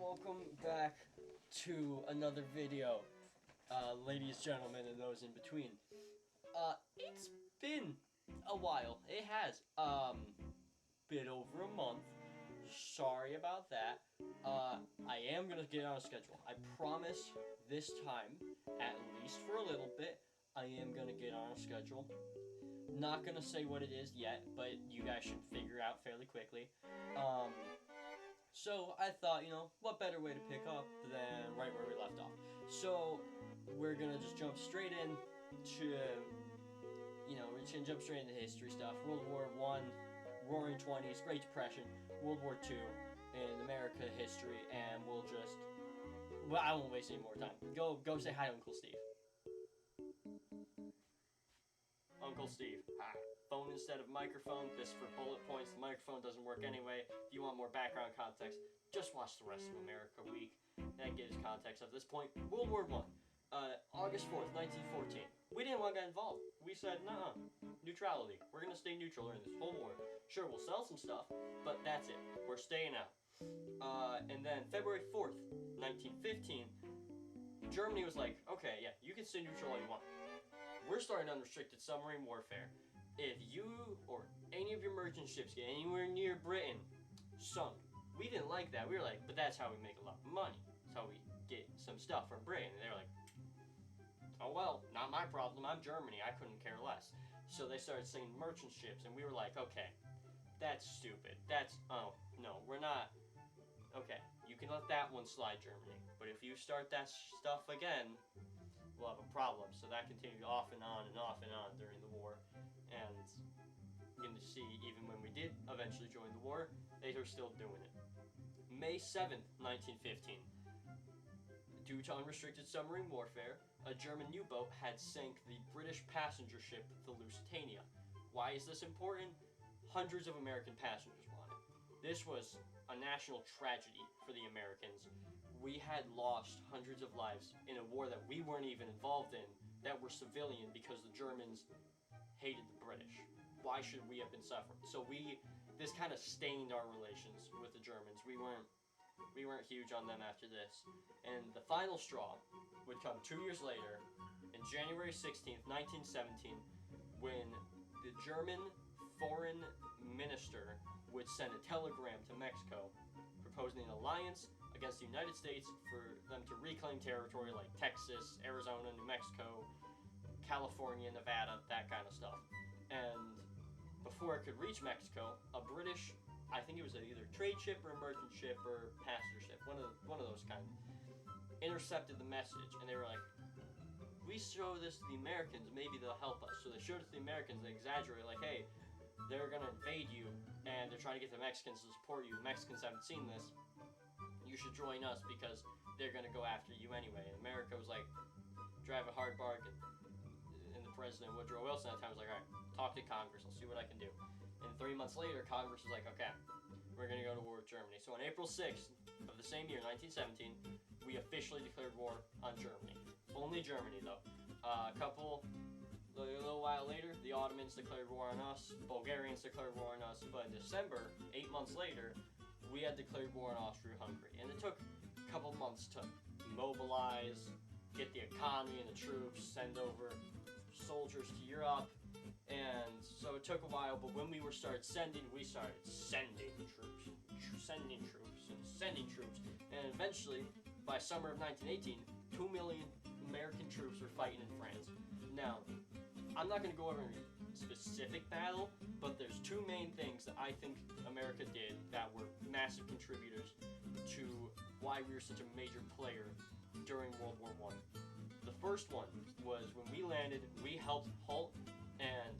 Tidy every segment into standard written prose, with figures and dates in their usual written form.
welcome back to another video, ladies, gentlemen, and those in between. It's been a while. It has, been over a month. Sorry about that. I am gonna get on a schedule. I promise this time, at least for a little bit, I am gonna get on a schedule. Not gonna say what it is yet, but you guys should figure out fairly quickly. So I thought, what better way to pick up than right where we left off. So we're gonna just jump straight in to, we're just gonna jump straight into history stuff. World War I, Roaring Twenties, Great Depression, World War II, in America history, and we'll just, I won't waste any more time. Go say hi to Uncle Steve. Uncle Steve. Hi. Phone instead of microphone. This for bullet points. The microphone doesn't work anyway. If you want more background context, just watch the rest of America Week. That gives context at this point. World War I. August 4th, 1914. We didn't want to get involved. We said, nah, neutrality. We're going to stay neutral during this whole war. Sure, we'll sell some stuff, but that's it. We're staying out. And then February 4th, 1915, Germany was like, okay, yeah, you can stay neutral all you want. We're starting unrestricted submarine warfare. If you or any of your merchant ships get anywhere near Britain, sunk. We didn't like that. We were like, but that's how we make a lot of money. That's how we get some stuff from Britain. And they were like, oh well, not my problem. I'm Germany. I couldn't care less. So they started sending merchant ships, and we were like, okay, that's stupid. Oh, no, we're not. Okay, you can let that one slide, Germany. But if you start that stuff again, we'll have a problem. So that continued off and on and off and on during the war. And you're going to see, even when we did eventually join the war, they were still doing it. May 7th, 1915. Due to unrestricted submarine warfare, a German U-boat had sank the British passenger ship, the Lusitania. Why is this important? Hundreds of American passengers were on it. This was a national tragedy for the Americans. We had lost hundreds of lives in a war that we weren't even involved in, that were civilian because the Germans hated the British. Why should we have been suffering? So this kind of stained our relations with the Germans. We weren't huge on them after this. And the final straw would come 2 years later, in January 16th, 1917, when the German foreign minister would send a telegram to Mexico proposing an alliance against the United States for them to reclaim territory like Texas, Arizona, New Mexico, California, Nevada, that kind of stuff. And before it could reach Mexico, a British, I think it was either trade ship or a merchant ship or passenger ship, one of those kind, intercepted the message, and they were like, we show this to the Americans, maybe they'll help us. So they showed it to the Americans, they exaggerate, like, hey, they're gonna invade you, and they're trying to get the Mexicans to support you. The Mexicans haven't seen this. You should join us because they're gonna go after you anyway. And America was like, drive a hard bargain. And the president, Woodrow Wilson, at the time was like, all right, talk to Congress, I'll see what I can do. And 3 months later, Congress was like, okay, we're gonna go to war with Germany. So on April 6th of the same year, 1917, we officially declared war on Germany. Only Germany, though. A little while later, the Ottomans declared war on us, Bulgarians declared war on us, but in December, 8 months later, we had declared war on Austria-Hungary. And it took a couple months to mobilize, get the economy and the troops, send over soldiers to Europe, and so it took a while, but when we started sending troops, and eventually, by summer of 1918, 2 million American troops were fighting in France. Now, I'm not going to go over any specific battle, but there's two main things that I think America did that were massive contributors to why we were such a major player during World War I. The first one was when we landed, we helped halt and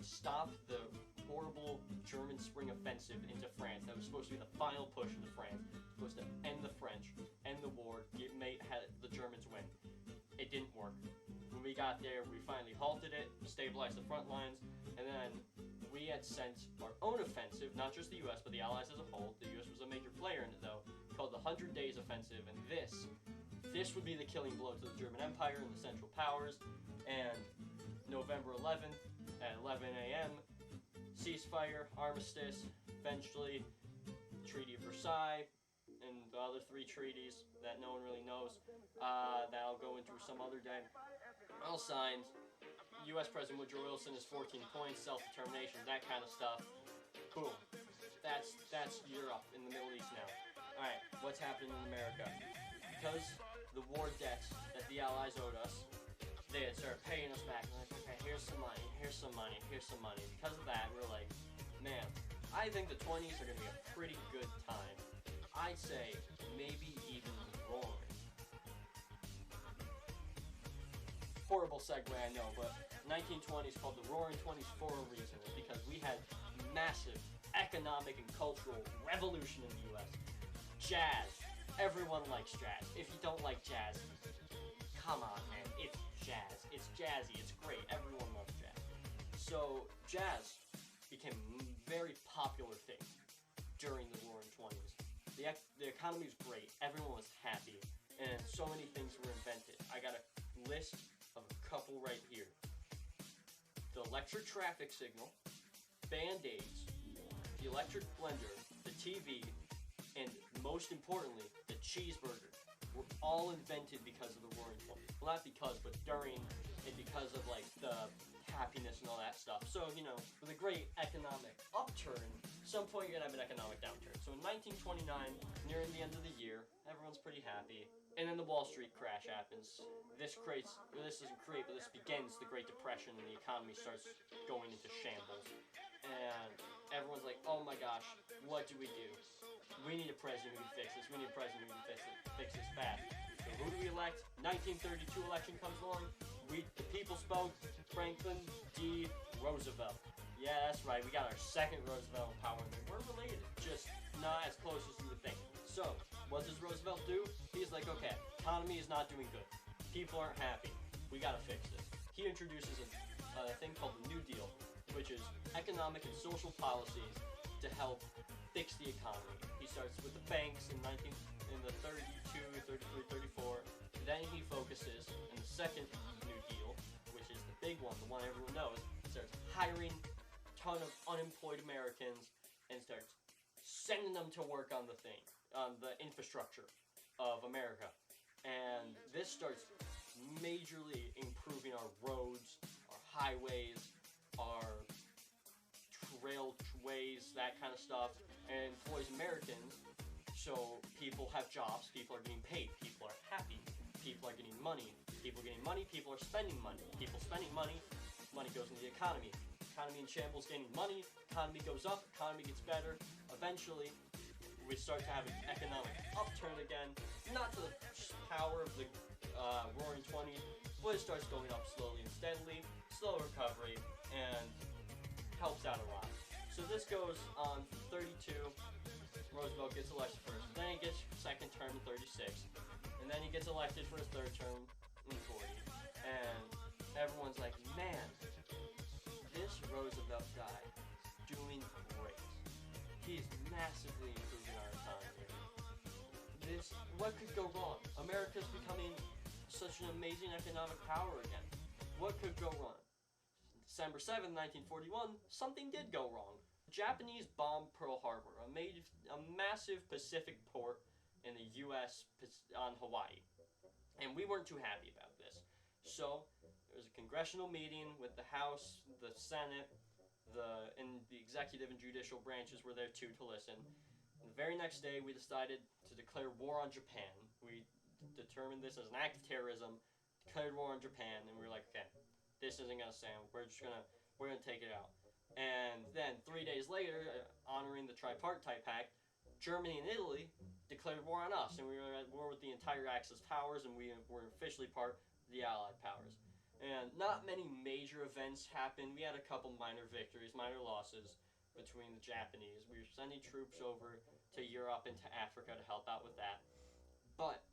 stop the horrible German Spring Offensive into France. That was supposed to be the final push into France. Supposed to end the French, end the war, have the Germans win. It didn't work. When we got there, we finally halted it, stabilized the front lines, and then we had sent our own offensive, not just the US, but the Allies as a whole. The US was a major player in it, though, called the 100 Days Offensive, and this would be the killing blow to the German Empire and the Central Powers. And November 11th at 11 a.m., ceasefire, armistice, eventually Treaty of Versailles, and the other 3 treaties that no one really knows, that I'll go into some other day, all signed. U.S. President Woodrow Wilson is 14 points, self-determination, that kind of stuff. Boom. That's Europe in the Middle East now. Alright, what's happening in America? Because the war debts that the Allies owed us, they had started paying us back. We're like, okay, here's some money, here's some money, here's some money. Because of that, we're like, man, I think the 20s are going to be a pretty good time. I'd say maybe even roaring. Horrible segue, I know, but 1920s called the Roaring 20s for a reason. It's because we had massive economic and cultural revolution in the U.S. Jazz. Everyone likes jazz. If you don't like jazz, come on, man. It's jazz. It's jazzy. It's great. Everyone loves jazz. So, jazz became a very popular thing during the Roaring 20s. The economy was great. Everyone was happy. And so many things were invented. I got a list of a couple right here. The electric traffic signal, Band-Aids, the electric blender, the TV, and most importantly, the cheeseburger were all invented because of the Roaring 20s. Well, not because, but during, and because of like the happiness and all that stuff. So, you know, with a great economic upturn, some point you're gonna have an economic downturn. So in 1929, nearing the end of the year, everyone's pretty happy. And then the Wall Street crash happens. This doesn't create, but this begins the Great Depression, and the economy starts going into shambles. And everyone's like, oh my gosh, what do we do? We need a president who can fix this. We need a president who can fix this fast. So who do we elect? 1932 election comes along. The people spoke. Franklin D. Roosevelt. Yeah, that's right. We got our second Roosevelt in power, and we're related. Just not as close as you would think. So, what does Roosevelt do? He's like, okay, economy is not doing good. People aren't happy. We gotta fix this. He introduces a thing called the New Deal, which is economic and social policies to help fix the economy. He starts with the banks in the 32, 33, 34. Then he focuses in the second New Deal, which is the big one, the one everyone knows. Starts hiring a ton of unemployed Americans and starts sending them to work on the infrastructure of America. And this starts majorly improving our roads, our highways, our railways, that kind of stuff, and employs Americans. So people have jobs, people are getting paid, people are happy, people are getting money. People getting money, people are spending money. People spending money, money goes into the economy. Economy in shambles, gaining money, economy goes up, economy gets better. Eventually, we start to have an economic upturn again, not to the power of the Roaring 20s, but it starts going up slowly and steadily, slow recovery, and helps out a lot. So this goes on from 32, Roosevelt gets elected first, then he gets second term in 36, and then he gets elected for his third term in 40, and everyone's like, man, this Roosevelt guy doing great. He's massively improving our economy. What could go wrong? America's becoming such an amazing economic power again. What could go wrong? December 7, 1941, something did go wrong. The Japanese bombed Pearl Harbor, a massive Pacific port in the U.S. on Hawaii. And we weren't too happy about this. So, there was a congressional meeting with the House, the Senate, and the executive and judicial branches were there too to listen. And the very next day, we decided to declare war on Japan. We determined this as an act of terrorism, declared war on Japan, and we were like, okay, this isn't gonna stand. We're gonna take it out. And then 3 days later, honoring the Tripartite Pact, Germany and Italy declared war on us, and we were at war with the entire Axis powers, and we were officially part of the Allied powers. And not many major events happened. We had a couple minor victories, minor losses between the Japanese. We were sending troops over to Europe and to Africa to help out with that. But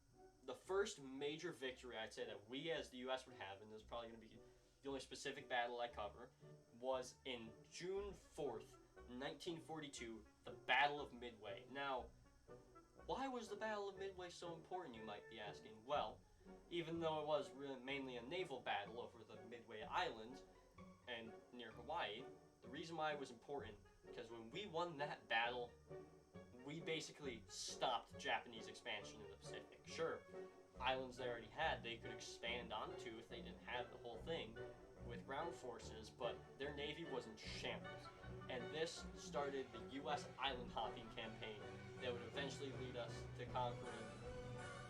the first major victory I'd say that we as the U.S. would have, and this is probably going to be the only specific battle I cover, was in June 4th, 1942, the Battle of Midway. Now, why was the Battle of Midway so important, you might be asking? Well, even though it was mainly a naval battle over the Midway Islands and near Hawaii, the reason why it was important because when we won that battle, we basically stopped Japanese expansion in the Pacific. Sure, islands they already had, they could expand onto if they didn't have the whole thing with ground forces, but their navy was in shambles. And this started the U.S. island hopping campaign that would eventually lead us to conquering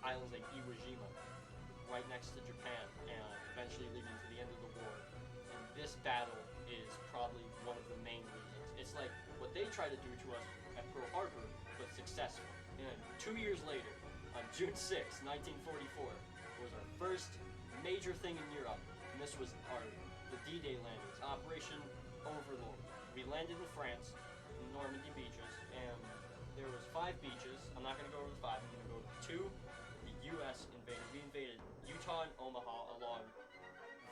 islands like Iwo Jima, right next to Japan, and eventually leading to the end of the war. And this battle is probably one of the main reasons. It's like what they tried to do to us at Pearl Harbor, but successful. And 2 years later, on June 6, 1944, was our first major thing in Europe, and this was the D-Day landings, Operation Overlord. We landed in France, in Normandy beaches, and there was 5 beaches. I'm not going to go over the 5. I'm going to go over 2. The U.S. invaded. We invaded Utah and Omaha along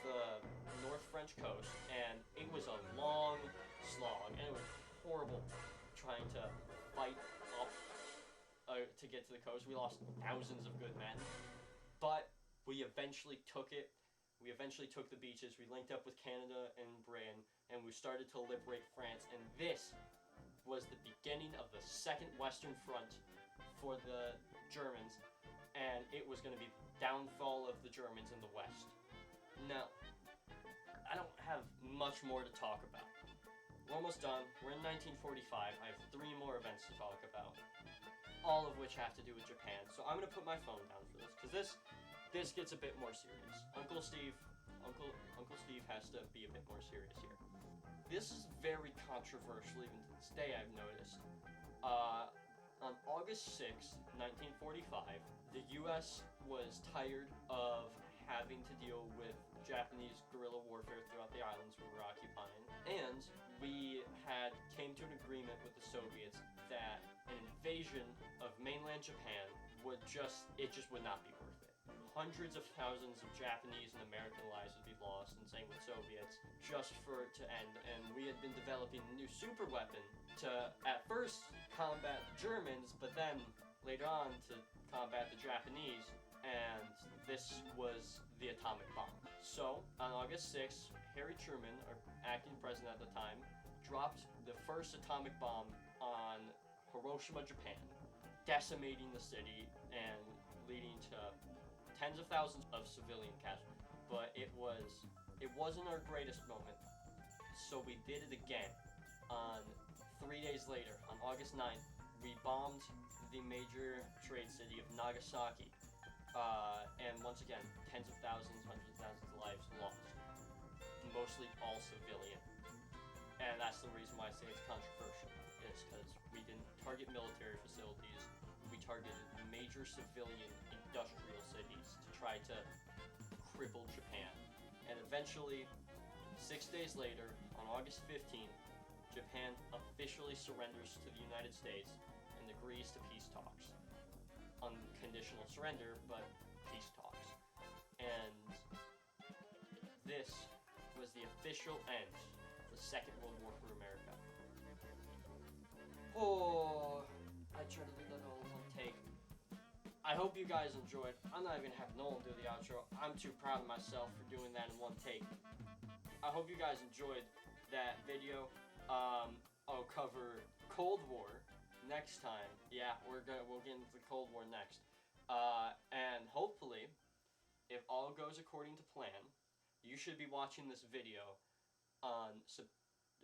the North French coast, and it was a long slog, and it was horrible trying to fight up to get to the coast. We lost thousands of good men, but we eventually took it. We eventually took the beaches. We linked up with Canada and Britain, and we started to liberate France. And this was the beginning of the Second Western Front for the Germans, and it was going to be the downfall of the Germans in the West. Now, I don't have much more to talk about. We're almost done. We're in 1945. I have 3 more events to talk about, all of which have to do with Japan. So I'm going to put my phone down for this, because this gets a bit more serious. Uncle Steve has to be a bit more serious here. This is very controversial even to this day, I've noticed. On August 6, 1945, the U.S. was tired of having to deal with Japanese guerrilla warfare throughout the islands we were occupying, and we came to an agreement with the Soviets that an invasion of mainland Japan would just would not be worth it. Hundreds of thousands of Japanese and American lives would be lost, and same with Soviets, just for it to end. And we had been developing a new super weapon to, at first, combat the Germans, but then later on to combat the Japanese, and this was the atomic bomb. So, on August 6th, Harry Truman, our acting president at the time, dropped the first atomic bomb on Hiroshima, Japan, decimating the city and leading to tens of thousands of civilian casualties. But it wasn't our greatest moment, so we did it again. On 3 days later, on August 9th, we bombed the major trade city of Nagasaki, and once again, tens of thousands, hundreds of thousands of lives lost, mostly all civilian. And that's the reason why I say it's controversial, is because we didn't target military facilities, we targeted major civilian industrial cities to try to cripple Japan. And eventually, 6 days later, on August 15th, Japan officially surrenders to the United States and agrees to peace talks. Unconditional surrender, but peace talks. And this was the official end of the Second World War for America. Oh, I tried to do that all in one take. I hope you guys enjoyed. I'm not even gonna have Nolan do the outro. I'm too proud of myself for doing that in one take. I hope you guys enjoyed that video. I'll cover Cold War next time. Yeah, we'll get into the Cold War next. And hopefully, if all goes according to plan, you should be watching this video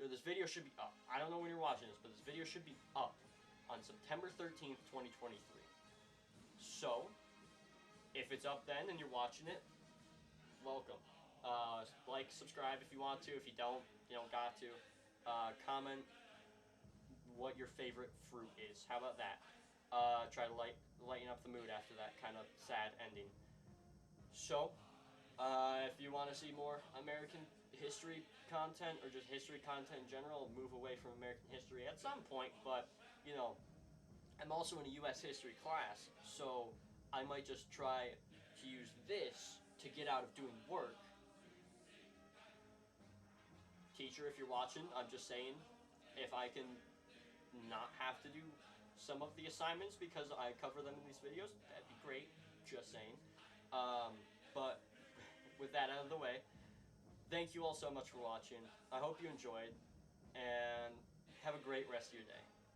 this video should be up. I don't know when you're watching this, but this video should be up on September 13th, 2023. So, if it's up then and you're watching it, welcome. Like, subscribe if you want to. If you don't got to. Comment what your favorite fruit is. How about that? Try to lighten up the mood after that kind of sad ending. So, if you want to see more American history content, or just history content in general, move away from American history at some point, but, I'm also in a U.S. history class, so I might just try to use this to get out of doing work. Teacher, if you're watching, I'm just saying, if I can not have to do some of the assignments because I cover them in these videos, that'd be great, just saying. But with that out of the way, thank you all so much for watching. I hope you enjoyed, and Have a great rest of your day.